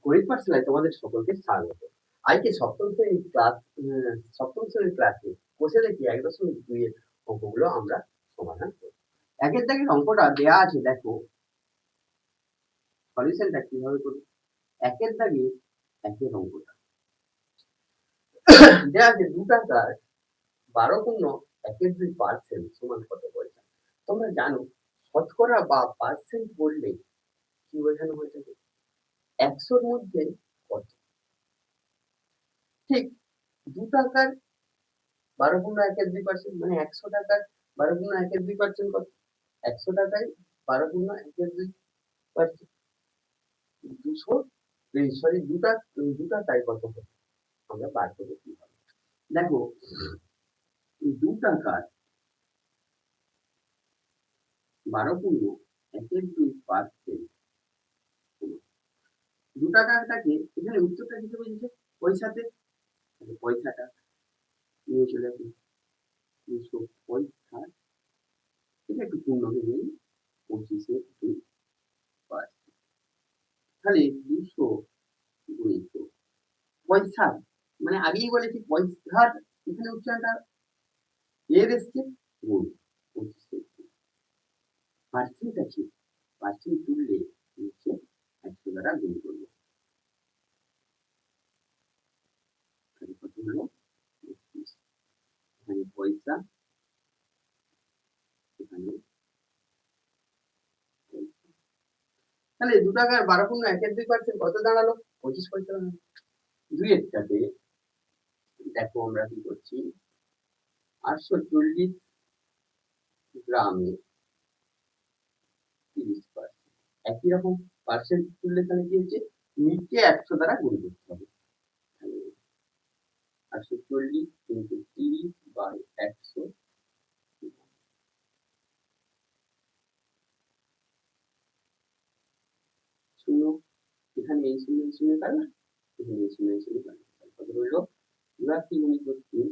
গণিত পাঠশালায় তোমাদের সকলকে স্বাগত। আজকে সপ্তম শ্রেণীর ক্লাসে বসে দেখি ১.২ এর অঙ্কগুলো আমরা সমাধান করব। একের দাগের অঙ্কটা দেয়া আছে, দেখো সলিউশনটা কিভাবে করব। একের দাগে একের অঙ্কটা দেয়া আছে ২ টাকার ১২.১২% সমান কত পয়সা। তোমরা জানো শতকরা বা পার্সেন্ট বললে কি বোঝানো হয়ে থাকে? ১০০ র মধ্যে কত। ঠিক ২ টাকার ১২.১২% মানে ১০০ টাকার ১২.১২% কত? ১০০ টাকায় ১২.১২%, ২০০ সরি ২ টাকায় কত হবে? আমরা বার করব কিভাবে? দেখো ২ টাকার ১২.১২% ২ টাকাটাকে এখানে উত্তরটা দিতে বলেছে পয়সাতে, পয়সাটা নিয়ে চলে আসবে ২০০ পয়সা, এটা একটু পূর্ণ হয়ে নেই ২৫%, তাহলে ২০০ গুণিত পয়সা, মানে আগেই বলেছি পয়সার এখানে উচ্চারণটা এর এসছে গুণ 25 পার্সেন্ট আছে, পার্সেন্ট তুললে নিচে 100 দ্বারা গুণ করব, কত হলো 25, এখানে পয়সা, এখানে তাহলে ২ টাকার ১২.১২% কত দাঁড়ালো? 25 পয়সা দাঁড়ালো। দুইয়েরটাতে দেখো আমরা কি করছি, 840 গ্রামে 30%, একই রকম পার্সেন্ট তুললে তাহলে কি হচ্ছে, নিচে 100 দ্বারা গুণ করতে হবে। 840 into 30 by 100, শূন্য, এখানে এই শূন্য কাটবে, এখানে এই শূন্য কাটবে, কত রইল 2 গুণিত 3,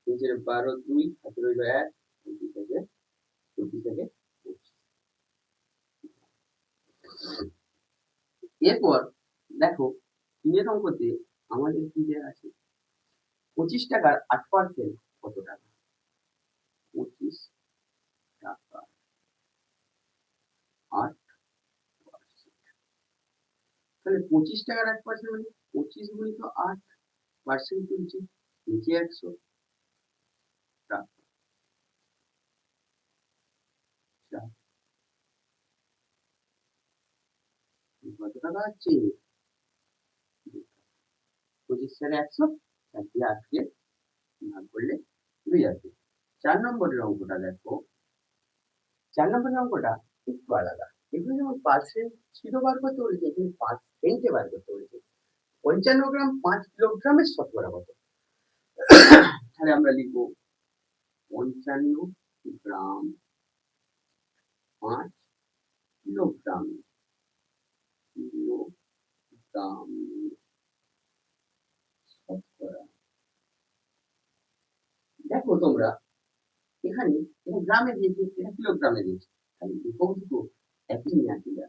নিচের 12 2 হাতে রইল 1, 25 থেকে 25 থেকে 25। এরপর দেখো 3 এর অঙ্কতে আমাদের কি দেয়া আছে, 25 টাকার 8% কত টাকা? 25 টাকা 8%, তাহলে 25 টাকার 8% মানে 25 গুণিত 8% তুলছি, নিচে 100 টাকা, কত টাকা আছে? 25 টাকা 100, 4 দিয়ে 8 কে ভাগ করলে 2 আসবে। 4 নম্বরের অঙ্কটা দেখো, 4 নম্বরের অঙ্কটা একটু আলাদা। এখানে যেমন পার্সেন্ট ছিল বার করতে বলেছে, এখানে পার্সেন্টে বার করতে বলেছে। 55 গ্রাম 5 কিলোগ্রামের শতকরা কত? তাহলে আমরা লিখবো 55 গ্রাম 5 কিলোগ্রাম, শতকরা। দেখো তোমরা এখানে গ্রামে দিয়েছে, এটা কিলোগ্রামে দিয়েছে, তাহলে একক দুটো একই নিয়ে আসবে,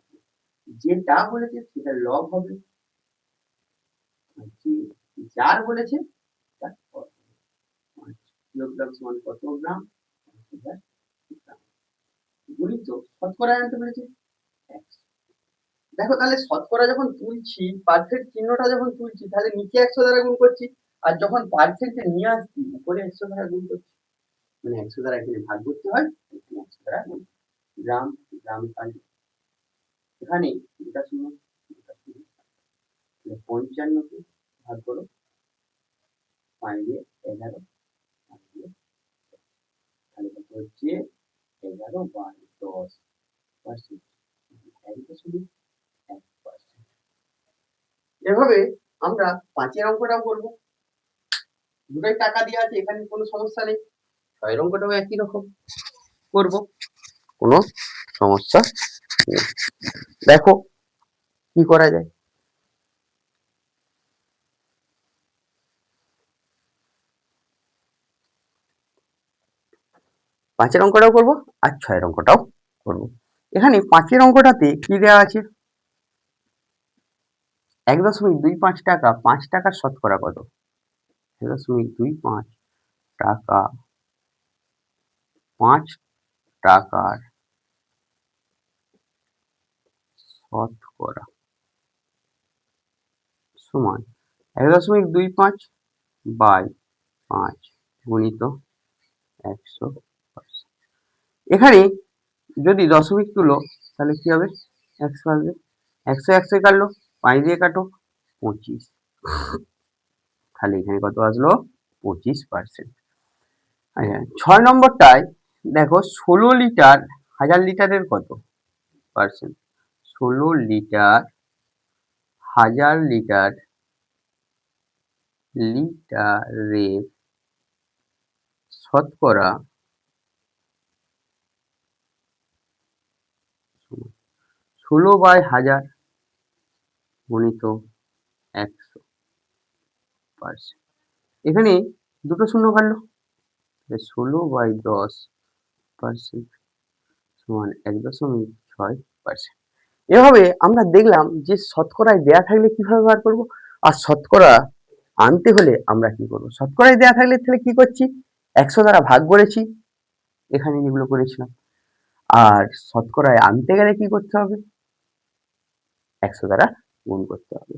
যেটা বলেছে সেটা লব হবে, যার বলেছে তার কিলোগ্রাম সমান কত গ্রাম, গুণিত শতকরা আনতে বলেছে 100। দেখো তাহলে শতকরা যখন তুলছি, পার্সেন্ট চিহ্নটা যখন তুলছি, তাহলে নিচে 100 দ্বারা গুণ করছি, আর যখন পার্সেন্টে নিয়ে আসছি উপরে 100 দ্বারা গুণ করছি, মানে 100 দ্বারা এখানে ভাগ করতে হয়, এখানে 100 দ্বারা গুণ। গ্রাম গ্রামে পাল্টে এখানে দুটা শূন্য, 55 কে ভাগ করো 5 দিয়ে 11, তাহলে কত হচ্ছে 11 বাই 10%, 1.1%। এভাবে আমরা 5 এর অঙ্কটাও করবো, দুটোই টাকা দেওয়া আছে, এখানে কোনো সমস্যা নেই। 6 এর অঙ্কটাও একই রকম করব, কোনো সমস্যা নেই। দেখো কি করা যায়। 5 এর অঙ্কটাও করব আর 6 এর অঙ্কটাও করব। এখানে 5 এর অঙ্কটাতে কি দেওয়া আছে, 1.25 টাকা 5 টাকার শতকরা কত? 1.25 টাকা 5 টাকার শতকরা সমান 1.25 বাই 5 গুণিত 100%। এখানে যদি দশমিক তুলো তাহলে কি হবে? 100 আসবে। 100 কাটলো, 5 দিয়ে কাটো, 25। তাহলে এখানে কত আসলো? 25%। আচ্ছা, 6 নম্বরটায় দেখো 16 লিটার 1000 লিটারের কত পার্সেন্ট? 16 লিটার 1000 লিটারের শতকরা 16/1000 গুণিত 100%। এখানে দুটো শূন্য কাটলো, 16/10% সমান 1.6%। এভাবে আমরা দেখলাম যে শতকরায় দেয়া থাকলে কিভাবে বার করব, আর শতকরা আনতে হলে আমরা কি করব। শতকরায় দেয়া থাকলে তাহলে কি করছি? 100 দ্বারা ভাগ করেছি, এখানে যেগুলো করেছিলাম। আর শতকরায় আনতে গেলে কি করতে হবে? 100 দ্বারা গুণ করতে হবে।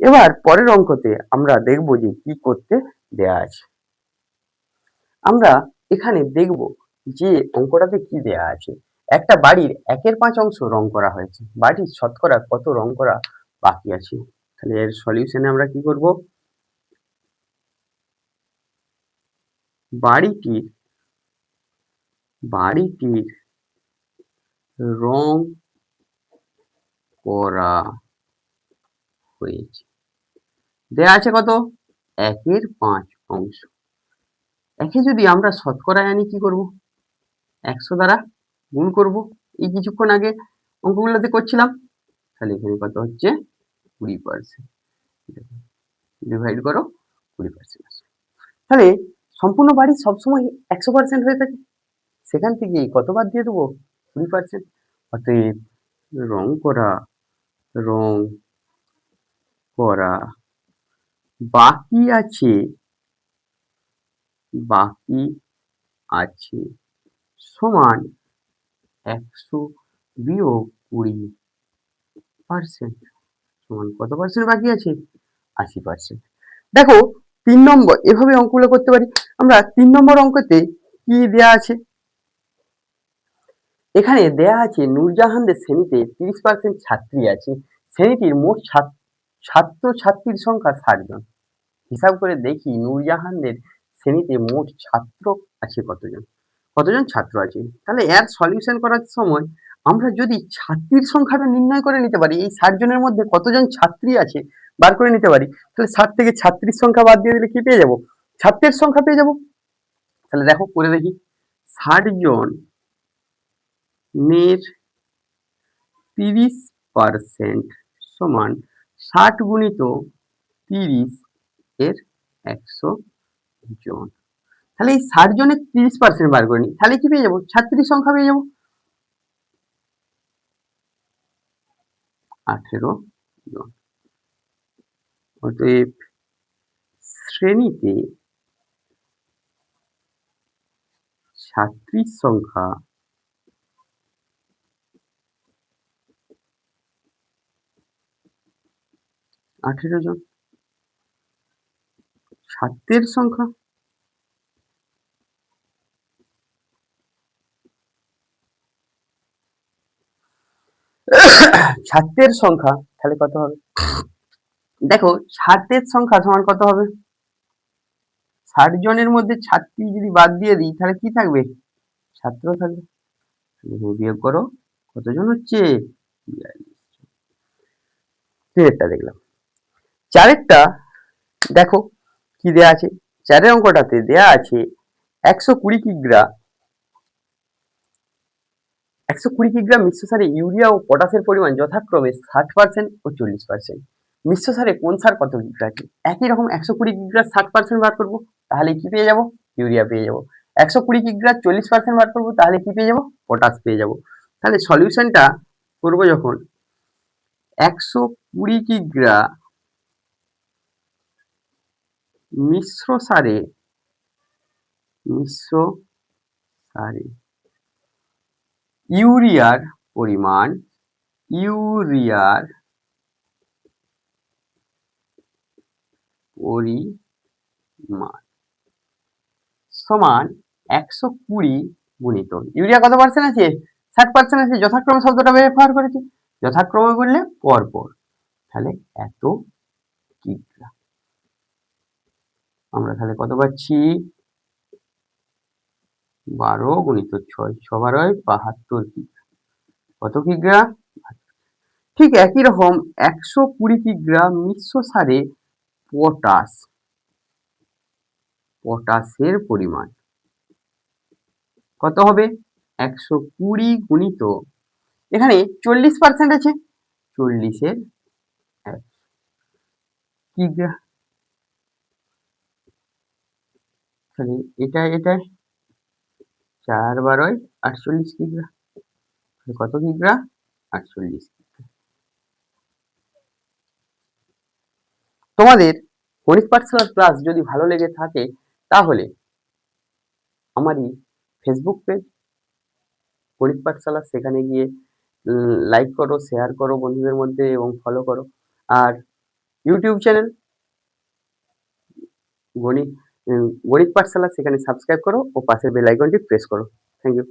এবার পরের অঙ্কতে আমরা দেখব যে কি করতে দেয়া আছে। আমরা এখানে দেখব যে অঙ্কটাতে কি দেয়া আছে। একটা বাড়ির 1/5 অংশ রং করা হয়েছে। বাড়ির শতকরা কত রং করা বাকি আছে? তাহলে এর সলিউশনে আমরা কি করব? বাড়িটির রং করা হয়েছে। দেয়া আছে কত? 1/5 অংশ। একে যদি আমরা শতকরায় আনি কি করব? 100 দ্বারা গুণ করব। এই কিছুক্ষণ আগে অঙ্কগুলোতে করছিলাম। তাহলে এখানে কত হচ্ছে? 20%। ডিভাইড করো, 20% আসবে। তাহলে সম্পূর্ণ বাড়ি সবসময় 100% হয়ে থাকে। সেখান থেকে কত বাদ দিয়ে দেবো? 20%। অতএব রং করা বাকি আছে সমান 100 বিয়োগ 20% সমান কত পার্সেন্ট বাকি আছে? 80%। দেখো 3 নম্বর, এভাবে অঙ্কগুলো করতে পারি। আমরা 3 নম্বর অঙ্কতে কি দেয়া আছে? এখানে দেয়া আছে নূরজাহানদের শ্রেণীতে 30% ছাত্রী আছে। শ্রেণীটির মোট ছাত্র-ছাত্রীর সংখ্যা 60 জন। হিসাব করে দেখি নূরজাহানদের শ্রেণীতে মোট ছাত্র আছে কতজন? কতজন ছাত্র আছে? তাহলে এর সলিউশন করার সময় আমরা যদি ছাত্রীর সংখ্যাটা নির্ণয় করে নিতে পারি, এই 60 জনের মধ্যে কতজন ছাত্রী আছে বার করে নিতে পারি, তাহলে 60 থেকে ছাত্রীর সংখ্যা বাদ দিয়ে দিলে কি পেয়ে যাব? ছাত্রের সংখ্যা পেয়ে যাব। তাহলে দেখো করে দেখি, 60 জনের 30% সমান 60 গুণিত 30 এর 100 জন। তাহলে এই 60 জনের 30% বার করে নিই, তাহলে কি পেয়ে যাবো? ছাত্রীর সংখ্যা পেয়ে যাবো 18 জন। অতএব শ্রেণীতে ছাত্রীর সংখ্যা 18 জন। ছাত্রের সংখ্যা তাহলে কত হবে? দেখো ছাত্রের সংখ্যা সমান কত হবে? 60 জনের মধ্যে ছাত্রী যদি বাদ দিয়ে দিই তাহলে কি থাকবে? ছাত্র থাকবে। বিয়োগ করো, কতজন হচ্ছে? 42। দেখলাম। চারেরটা দেখো কি দেয়া আছে। চারের অঙ্কটাতে দেয়া আছে 120 কিগ্রা 120 কিগ্রা মিশ্র সারে ইউরিয়া ও পটাশের পরিমাণ যথাক্রমে 60% ও 40%। মিশ্র সারে কোন সার কত কিগ্রা আছে? একই রকম 120 কিগ্রা 60% বার করবো, তাহলে কি পেয়ে যাব? ইউরিয়া পেয়ে যাব। 120 কিগ্রা 40% বার করবো, তাহলে কি পেয়ে যাব? পটাশ পেয়ে যাব। তাহলে সলিউশনটা করবো যখন 120 কিগ্রা মিশ্র সারে ইউরিয়ার পরিমাণ সমান 120 গুণিত ইউরিয়া কত পার্সেন্ট আছে, 60% আছে, যথাক্রমে শব্দটা ব্যবহার করেছি, যথাক্রমে বললে পরপর, তাহলে এত কিগ্রা। আমরা তাহলে কত পাচ্ছি, 12 গুণিত 6, 6 12 72 কিগ্রা। কত কিগ্রা? ঠিক একই রকম 120 কিগ্রা মিশ্র সারে পটাশের পরিমাণ কত হবে, 120 গুণিত, এখানে 40% আছে, 40-এর 1 কিগ্রা। তাহলে এটা 4 12 48 কিগ্রা। কত কিগ্রা? 48 কিগ্রা। তোমাদের গণিত পাঠশালার ক্লাস যদি ভালো লেগে থাকে তাহলে আমারই ফেসবুক পেজ গণিত পাঠশালা, সেখানে গিয়ে লাইক করো, শেয়ার করো বন্ধুদের মধ্যে এবং ফলো করো। আর ইউটিউব চ্যানেল গণিত পাঠশালা, সেখানে সাবস্ক্রাইব করো ও পাশের বেল আইকনটি প্রেস করো। Thank you.